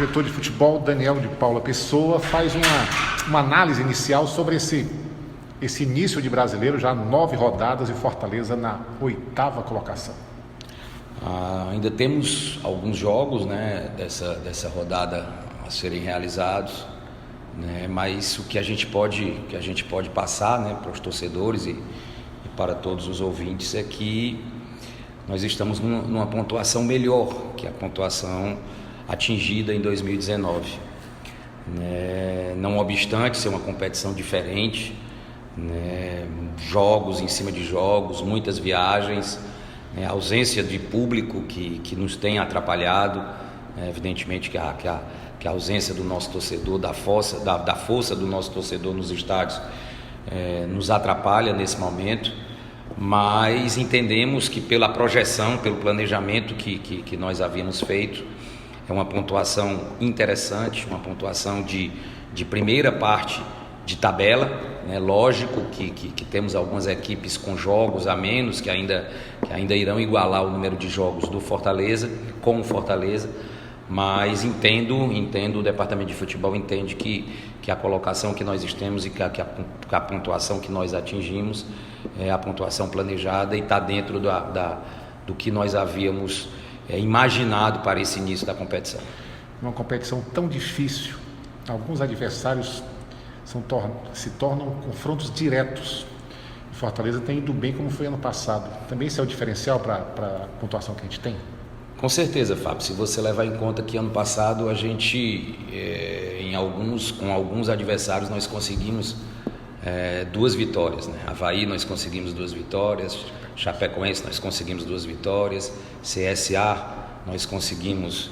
diretor de futebol Daniel de Paula Pessoa faz uma análise inicial sobre esse início de Brasileiro, já 9 rodadas e Fortaleza na 8ª colocação. Ainda temos alguns jogos, né, dessa rodada a serem realizados, né, mas o que a gente pode passar, né, para os torcedores e para todos os ouvintes é que nós estamos numa pontuação melhor que a pontuação atingida em 2019. Né? Não obstante ser uma competição diferente, né? Jogos em cima de jogos, muitas viagens, né? A ausência de público que nos tem atrapalhado, né? Evidentemente que a ausência do nosso torcedor, da força do nosso torcedor nos estádios nos atrapalha nesse momento, mas entendemos que pela projeção, pelo planejamento que nós havíamos feito, é uma pontuação interessante, uma pontuação de primeira parte de tabela, né? Lógico que temos algumas equipes com jogos a menos que ainda irão igualar o número de jogos do Fortaleza, com o Fortaleza, mas entendo, o departamento de futebol entende que a colocação que nós temos e que a pontuação que nós atingimos é a pontuação planejada e está dentro do que nós havíamos imaginado para esse início da competição. Uma competição tão difícil, alguns adversários se tornam confrontos diretos. O Fortaleza tem ido bem como foi ano passado. Também isso é o diferencial para a pontuação que a gente tem? Com certeza, Fábio. Se você levar em conta que ano passado a gente, com alguns adversários, nós conseguimos 2 vitórias, né? Avaí nós conseguimos 2 vitórias, Chapecoense nós conseguimos 2 vitórias, CSA nós conseguimos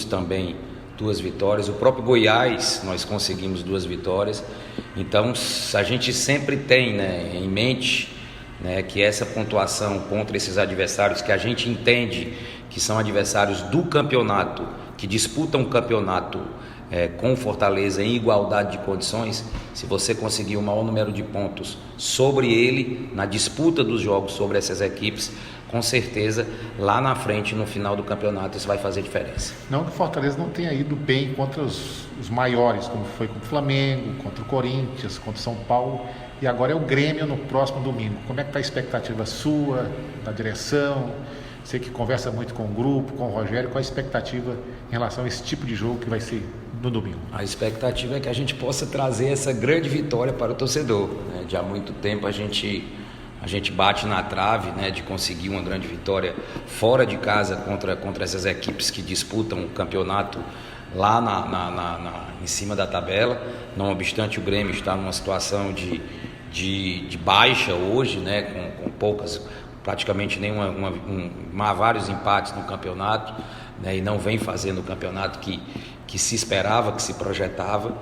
também 2 vitórias, o próprio Goiás nós conseguimos 2 vitórias. Então a gente sempre tem, né, em mente, né, que essa pontuação contra esses adversários que a gente entende que são adversários do campeonato, que disputam o campeonato com Fortaleza em igualdade de condições, se você conseguir o maior número de pontos sobre ele, na disputa dos jogos sobre essas equipes, com certeza lá na frente, no final do campeonato, isso vai fazer diferença. Não que o Fortaleza não tenha ido bem contra os maiores, como foi contra o Flamengo, contra o Corinthians, contra o São Paulo, e agora é o Grêmio no próximo domingo. Como é que está a expectativa sua, da direção? Você que conversa muito com o grupo, com o Rogério, qual a expectativa em relação a esse tipo de jogo que vai ser no domingo? A expectativa é que a gente possa trazer essa grande vitória para o torcedor, né? De há muito tempo a gente bate na trave, né, de conseguir uma grande vitória fora de casa contra essas equipes que disputam o campeonato lá em cima da tabela. Não obstante, o Grêmio está numa situação de baixa hoje, né, com poucas, praticamente vários empates no campeonato, né, e não vem fazendo o campeonato que se esperava, que se projetava.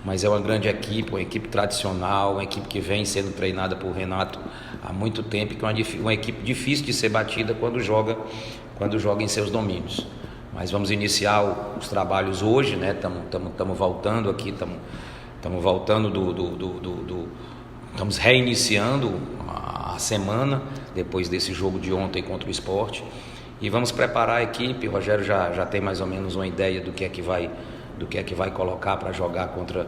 Mas é uma grande equipe, uma equipe tradicional, uma equipe que vem sendo treinada por Renato há muito tempo, que é uma equipe difícil de ser batida quando joga em seus domínios. Mas vamos iniciar os trabalhos hoje, né? Estamos voltando aqui, estamos voltando estamos reiniciando a semana depois desse jogo de ontem contra o Sport, e vamos preparar a equipe. O Rogério já tem mais ou menos uma ideia do que é que vai colocar para jogar contra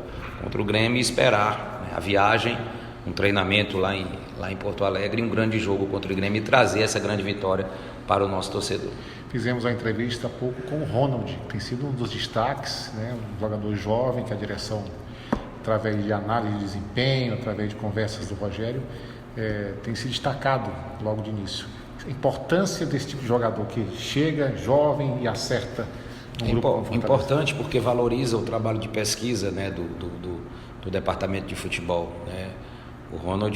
o Grêmio, e esperar, né, a viagem, um treinamento lá em Porto Alegre, um grande jogo contra o Grêmio, e trazer essa grande vitória para o nosso torcedor. Fizemos uma entrevista há pouco com o Ronald, que tem sido um dos destaques, né, um jogador jovem que a direção, através de análise de desempenho, através de conversas do Rogério, tem se destacado logo de início. A importância desse tipo de jogador que chega jovem e acerta. Importante porque valoriza o trabalho de pesquisa, né, do departamento de futebol, né? O Ronald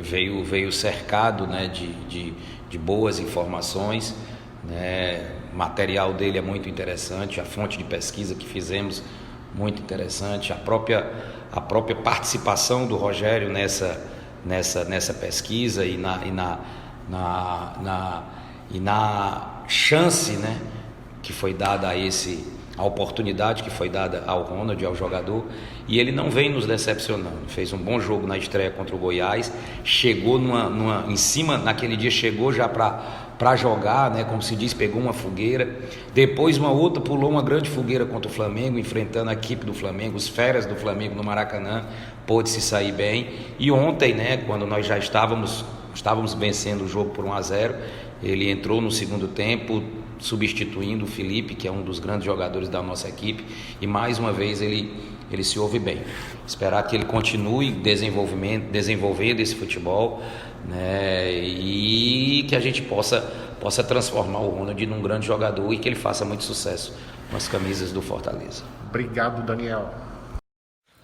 veio cercado, né, de boas informações, né? O material dele é muito interessante, a fonte de pesquisa que fizemos muito interessante, a própria participação do Rogério nessa pesquisa e na chance, né, que foi dada a oportunidade que foi dada ao Ronald, ao jogador, e ele não vem nos decepcionando. Fez um bom jogo na estreia contra o Goiás, chegou em cima, naquele dia chegou já para para jogar, né? Como se diz, pegou uma fogueira. Depois uma outra pulou uma grande fogueira contra o Flamengo, enfrentando a equipe do Flamengo, os feras do Flamengo no Maracanã, pôde se sair bem. E ontem, né, quando nós já estávamos vencendo o jogo por 1-0, ele entrou no segundo tempo, substituindo o Felipe, que é um dos grandes jogadores da nossa equipe, e mais uma vez ele se ouve bem. Esperar que ele continue desenvolvendo esse futebol, né, e que a gente possa transformar o Ronald num grande jogador e que ele faça muito sucesso com as camisas do Fortaleza. Obrigado, Daniel.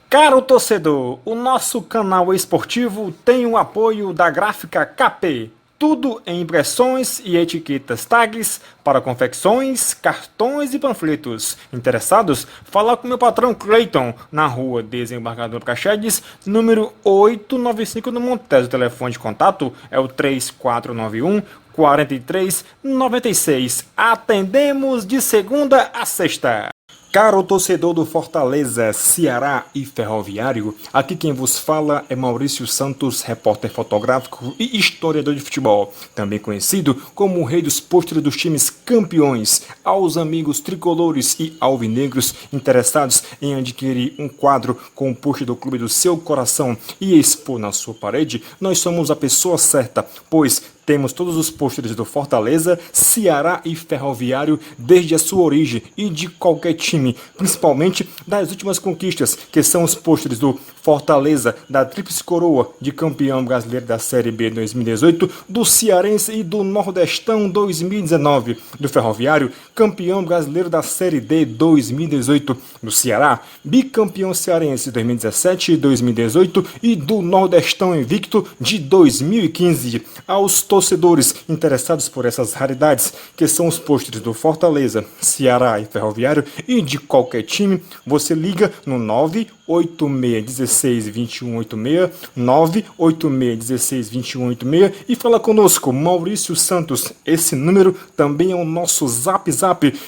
Caro torcedor, o nosso canal esportivo tem o apoio da Gráfica KP. Tudo em impressões e etiquetas tags para confecções, cartões e panfletos. Interessados? Fala com meu patrão Cleiton, na rua Desembargador Praxedes, número 895 no Montes. O telefone de contato é o 3491 4396. Atendemos de segunda a sexta. Caro torcedor do Fortaleza, Ceará e Ferroviário, aqui quem vos fala é Maurício Santos, repórter fotográfico e historiador de futebol, também conhecido como o rei dos pôsteres dos times campeões. Aos amigos tricolores e alvinegros interessados em adquirir um quadro com o pôster do clube do seu coração e expor na sua parede, nós somos a pessoa certa, pois temos todos os pôsteres do Fortaleza, Ceará e Ferroviário desde a sua origem e de qualquer time, principalmente das últimas conquistas, que são os pôsteres do Fortaleza, da Tríplice Coroa de campeão brasileiro da Série B 2018, do Cearense e do Nordestão 2019, do Ferroviário, campeão brasileiro da Série D 2018, do Ceará, bicampeão cearense 2017 e 2018 e do Nordestão invicto de 2015. Aos torcedores interessados por essas raridades, que são os pôsteres do Fortaleza, Ceará e Ferroviário e de qualquer time, você liga no 986162186, 986162186 e fala conosco, Maurício Santos. Esse número também é o nosso Zap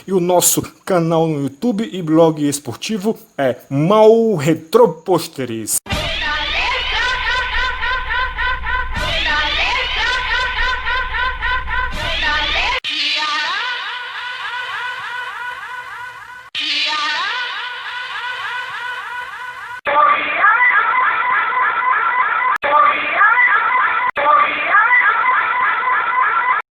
e o nosso canal no YouTube e blog esportivo é Mau Retropôsteres.